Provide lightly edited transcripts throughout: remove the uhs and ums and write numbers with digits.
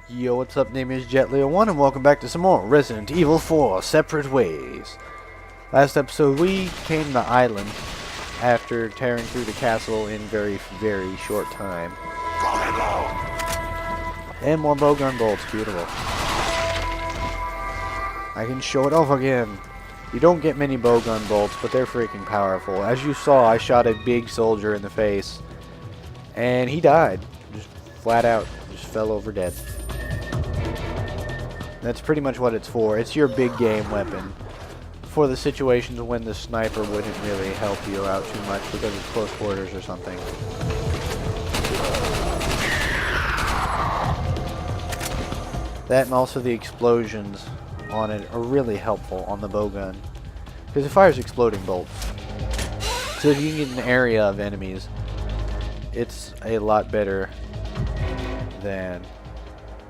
Yo, what's up? Name is JetLeo1 and welcome back to some more Resident Evil 4 Separate Ways. Last episode we came to the island after tearing through the castle in very short time. And more bowgun bolts, beautiful. I can show it off again. You don't get many bowgun bolts, but they're freaking powerful. As you saw, I shot a big soldier in the face. And he died. Just flat out. Just fell over dead. That's pretty much what it's for. It's your big game weapon for the situations when the sniper wouldn't really help you out too much because it's close quarters or something. That and also the explosions on it are really helpful on the bowgun because it fires exploding bolts. So if you can get an area of enemies, it's a lot better than...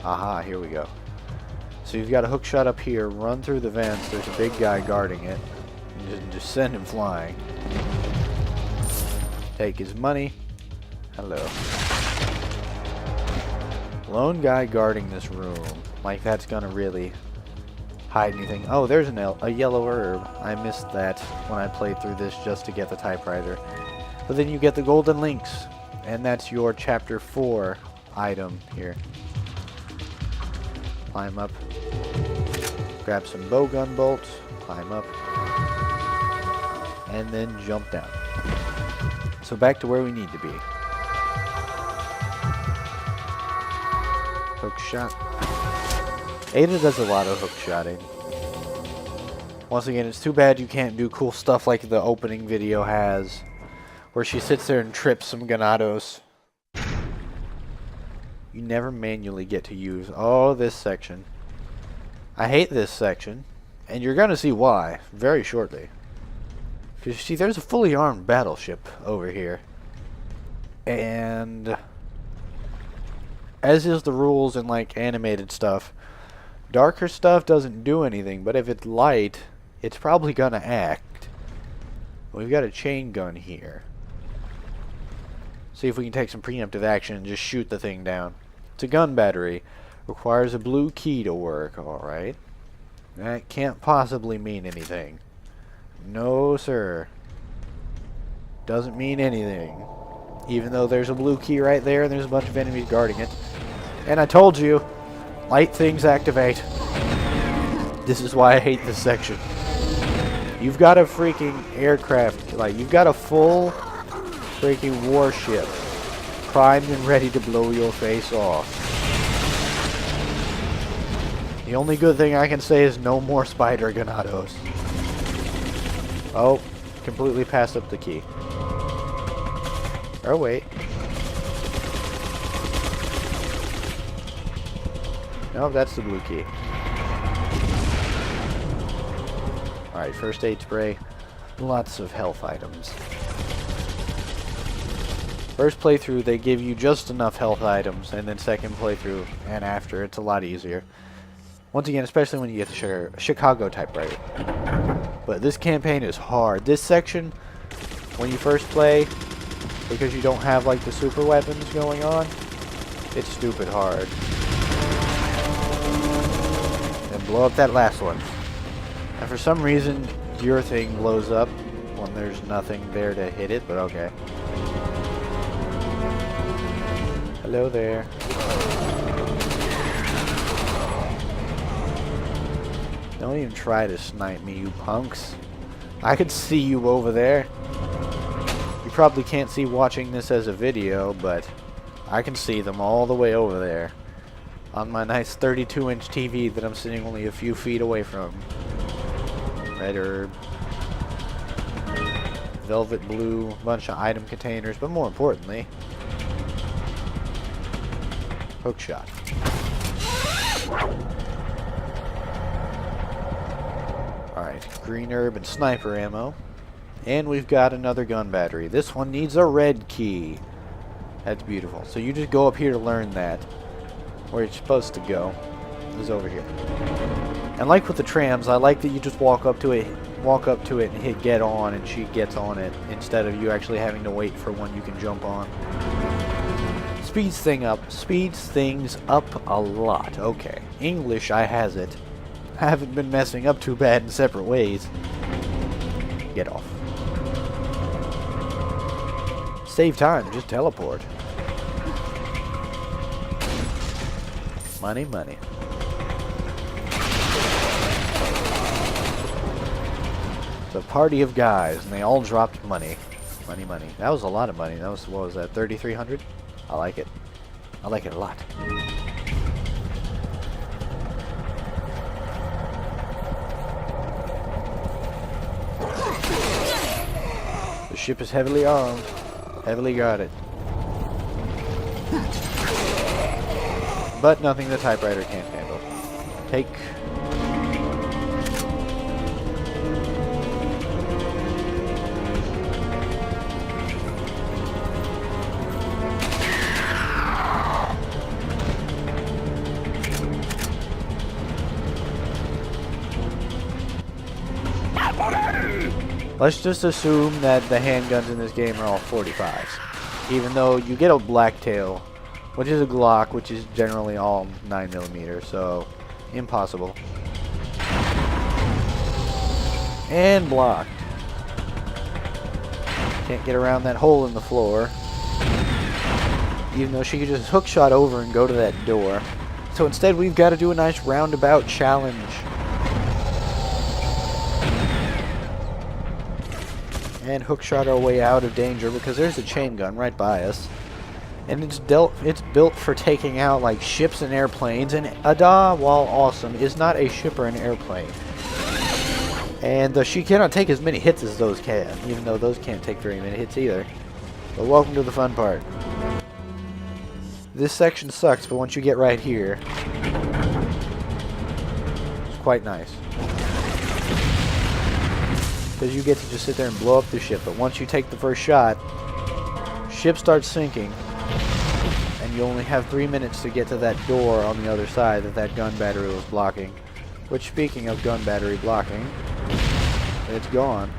Aha, here we go. So you've got a hook shot up here, run through the vents, there's a big guy guarding it, and just send him flying. Take his money. Hello. Lone guy guarding this room, like that's gonna really hide anything. Oh, there's a yellow herb. I missed that when I played through this just to get the typewriter. But then you get the golden links, and that's your chapter 4 item here. Climb up. Grab some bowgun bolts, climb up, and then jump down. So back to where we need to be. Hook shot. Ada does a lot of hook shotting. Once again, it's too bad you can't do cool stuff like the opening video has, where she sits there and trips some ganados. You never manually get to use this section. I hate this section, and you're going to see why very shortly. Because you see, there's a fully armed battleship over here. And as is the rules in like animated stuff, darker stuff doesn't do anything, but if it's light, it's probably going to act. We've got a chain gun here. See if we can take some preemptive action and just shoot the thing down. It's a gun battery. Requires a blue key to work, alright. That can't possibly mean anything. No, sir. Doesn't mean anything. Even though there's a blue key right there and there's a bunch of enemies guarding it. And I told you, light things activate. This is why I hate this section. You've got a freaking aircraft, like, you've got a full freaking warship primed and ready to blow your face off. The only good thing I can say is no more spider ganados. Oh, completely passed up the key. Oh, wait. No, that's the blue key. Alright, first aid spray. Lots of health items. First playthrough, they give you just enough health items, and then second playthrough and after, it's a lot easier. Once again, especially when you get the Chicago typewriter. But this campaign is hard. This section, when you first play, because you don't have like the super weapons going on, it's stupid hard. And blow up that last one. And for some reason, your thing blows up when there's nothing there to hit it, but okay. Hello there. Don't even try to snipe me, you punks. I could see you over there. You probably can't see watching this as a video, but I can see them all the way over there. On my nice 32-inch TV that I'm sitting only a few feet away from. Red herb. Velvet blue, bunch of item containers, but more importantly, hook shot. Alright, green herb and sniper ammo. And we've got another gun battery. This one needs a red key. That's beautiful. So you just go up here to learn that. Where you're supposed to go is over here. And like with the trams, I like that you just walk up to it and hit get on and she gets on it instead of you actually having to wait for one you can jump on. speeds things up a lot. Okay. English, I has it. I haven't been messing up too bad in separate ways. Get off. Save time, just teleport. Money, money. It's a party of guys, and they all dropped money. Money, money. That was a lot of money. That was, what was that, 3,300? I like it. I like it a lot. The ship is heavily armed. Heavily guarded. But nothing the typewriter can't handle. Take. Let's just assume that the handguns in this game are all 45s. Even though you get a blacktail, which is a Glock, which is generally all 9mm, so impossible. And blocked. Can't get around that hole in the floor. Even though she could just hookshot over and go to that door. So instead we've got to do a nice roundabout challenge. And hookshot our way out of danger because there's a chain gun right by us. And it's built for taking out like ships and airplanes, and Ada, while awesome, is not a ship or an airplane. And she cannot take as many hits as those can, even though those can't take very many hits either. But welcome to the fun part. This section sucks, but once you get right here, it's quite nice. Because you get to just sit there and blow up the ship, but once you take the first shot, ship starts sinking, and you only have 3 minutes to get to that door on the other side that gun battery was blocking. Which, speaking of gun battery blocking, it's gone.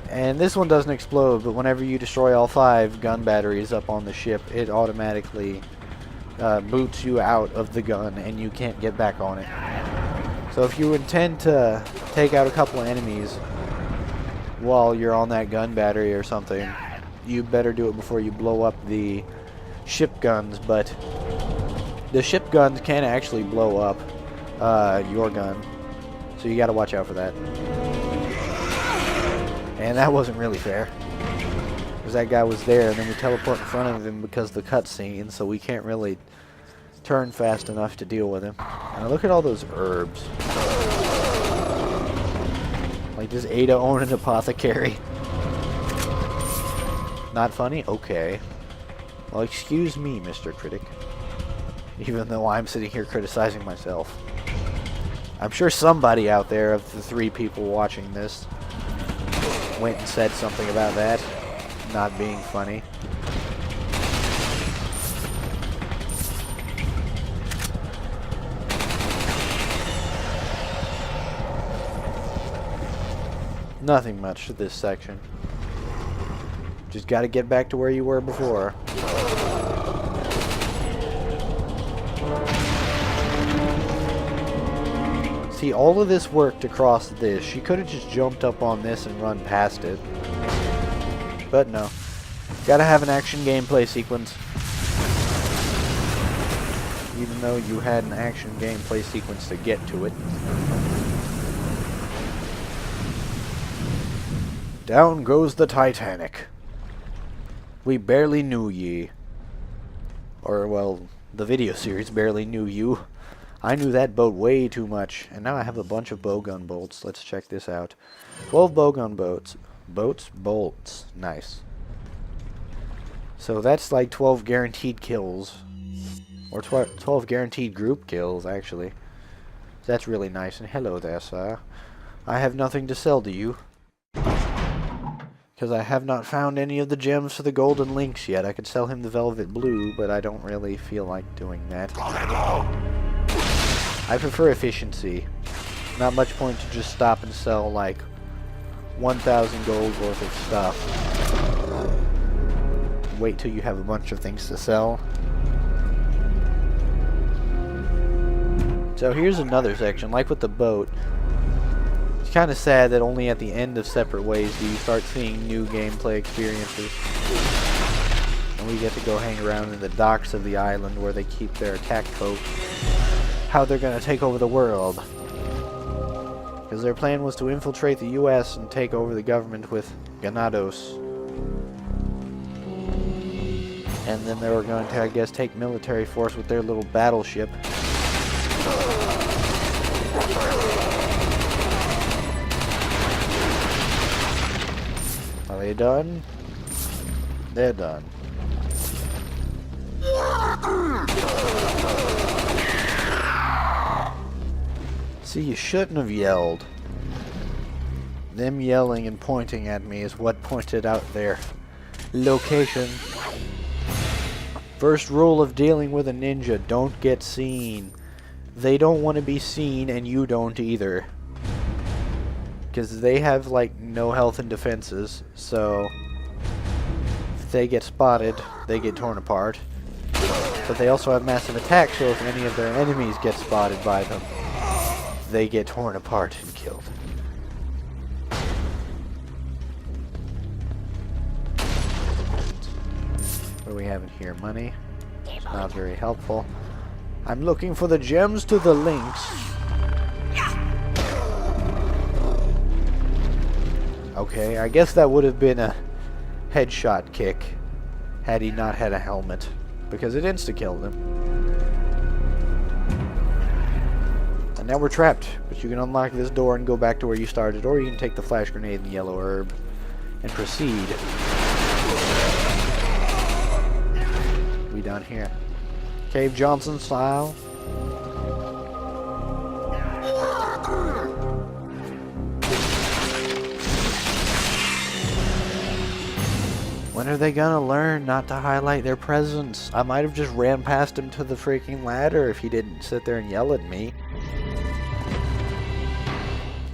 And this one doesn't explode, but whenever you destroy all 5 gun batteries up on the ship, it automatically boots you out of the gun, and you can't get back on it. So if you intend to take out a couple of enemies while you're on that gun battery or something, you better do it before you blow up the ship guns. But the ship guns can actually blow up your gun, so you gotta watch out for that. And that wasn't really fair, because that guy was there and then we teleport in front of him because of the cutscene, so we can't really turn fast enough to deal with him. And look at all those herbs. Like, does Ada own an apothecary? Not funny? Okay. Well, excuse me, Mr. Critic. Even though I'm sitting here criticizing myself. I'm sure somebody out there of the 3 people watching this went and said something about that not being funny. Nothing much to this section. Just gotta get back to where you were before. See, all of this work to cross this. She could have just jumped up on this and run past it. But no. Gotta have an action gameplay sequence. Even though you had an action gameplay sequence to get to it. Down goes the Titanic. We barely knew ye. Or, well, the video series barely knew you. I knew that boat way too much, and now I have a bunch of bowgun bolts. Let's check this out. 12 bowgun bolts. Bolts. Nice. So that's like 12 guaranteed kills. Or 12 guaranteed group kills, actually. That's really nice. And hello there, sir. I have nothing to sell to you. Because I have not found any of the gems for the golden links yet. I could sell him the velvet blue, but I don't really feel like doing that. I prefer efficiency. Not much point to just stop and sell like 1,000 gold worth of stuff. wait till you have a bunch of things to sell. So here's another section, like with the boat. It's kind of sad that only at the end of Separate Ways do you start seeing new gameplay experiences. And we get to go hang around in the docks of the island where they keep their attack coat. How they're going to take over the world. Because their plan was to infiltrate the US and take over the government with Ganados. And then they were going to, I guess, take military force with their little battleship. Are they done? They're done. See, you shouldn't have yelled. Them yelling and pointing at me is what pointed out their location. First rule of dealing with a ninja, don't get seen. They don't want to be seen and you don't either. Because they have like no health and defenses, so if they get spotted, they get torn apart. But they also have massive attack, so if any of their enemies get spotted by them, they get torn apart and killed. What do we have in here? Money. It's not very helpful. I'm looking for the gems to the links. Okay, I guess that would have been a headshot kick had he not had a helmet, because it insta-killed him. And now we're trapped, but you can unlock this door and go back to where you started, or you can take the flash grenade and the yellow herb and proceed. We down here. Cave Johnson style. When are they gonna learn not to highlight their presence? I might have just ran past him to the freaking ladder if he didn't sit there and yell at me.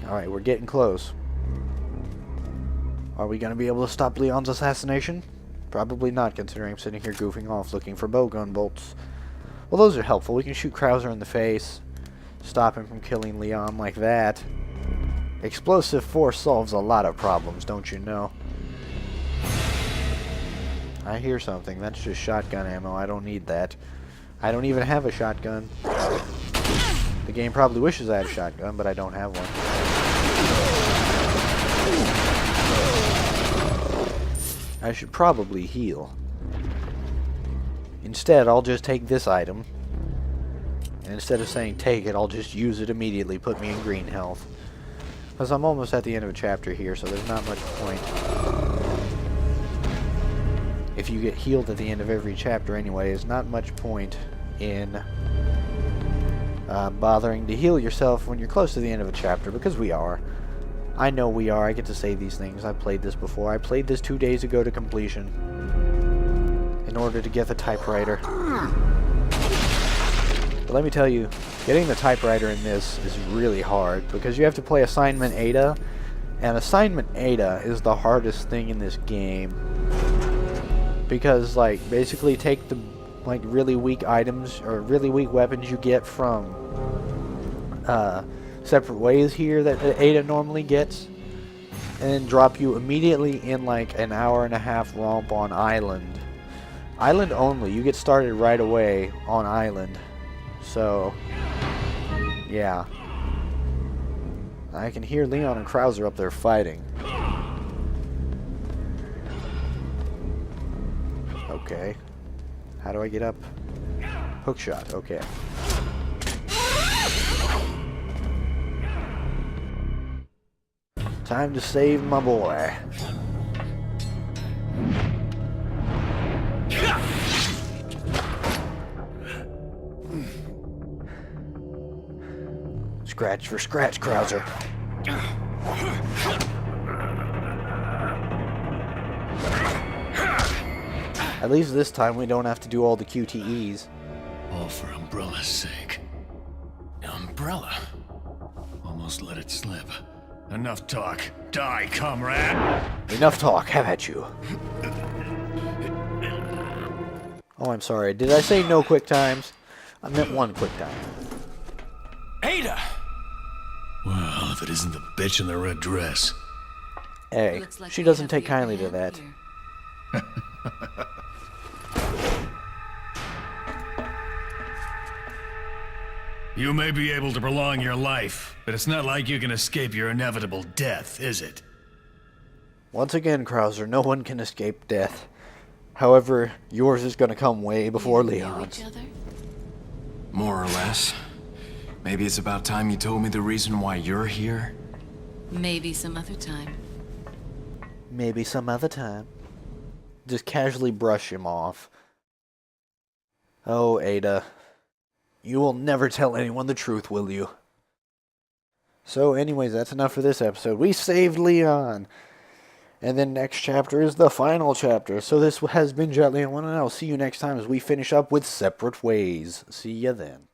Alright, we're getting close. Are we gonna be able to stop Leon's assassination? Probably not, considering I'm sitting here goofing off looking for bowgun bolts. Well, those are helpful. We can shoot Krauser in the face, stop him from killing Leon like that. Explosive force solves a lot of problems, don't you know? I hear something. That's just shotgun ammo. I don't need that. I don't even have a shotgun. The game probably wishes I had a shotgun, but I don't have one. I should probably heal. Instead, I'll just take this item. And instead of saying take it, I'll just use it immediately. Put me in green health. Because I'm almost at the end of a chapter here, so there's not much point. If you get healed at the end of every chapter anyway, there's not much point in bothering to heal yourself when you're close to the end of a chapter, because we are. I know we are. I get to say these things. I've played this before. I played this 2 days ago to completion in order to get the typewriter. But let me tell you, getting the typewriter in this is really hard, because you have to play Assignment Ada, and Assignment Ada is the hardest thing in this game. Because, like, basically take the, like, really weak items, or really weak weapons you get from, Separate Ways here that Ada normally gets, and then drop you immediately in, like, an hour-and-a-half romp on Island. Island only. You get started right away on Island. So, yeah. I can hear Leon and Krauser up there fighting. Okay. How do I get up? Hookshot, okay. Time to save my boy. Scratch for scratch, Krauser. At least this time we don't have to do all the QTEs. All for Umbrella's sake. Umbrella? Almost let it slip. Enough talk. Die, comrade! Enough talk, have at you. Oh, I'm sorry. Did I say no quick times? I meant one quick time. Ada! Well, if it isn't the bitch in the red dress. Hey, Looks like she we doesn't have take the kindly upper to hand that. here. You may be able to prolong your life, but it's not like you can escape your inevitable death, is it? Once again, Krauser, no one can escape death. However, yours is going to come way before We knew Leon's. each other? More or less. Maybe it's about time you told me the reason why you're here. Maybe some other time. Maybe some other time. Just casually brush him off. Oh, Ada. You will never tell anyone the truth, will you? So anyways, that's enough for this episode. We saved Leon. And then next chapter is the final chapter. So this has been Jet Leon 1, and I'll see you next time as we finish up with Separate Ways. See ya then.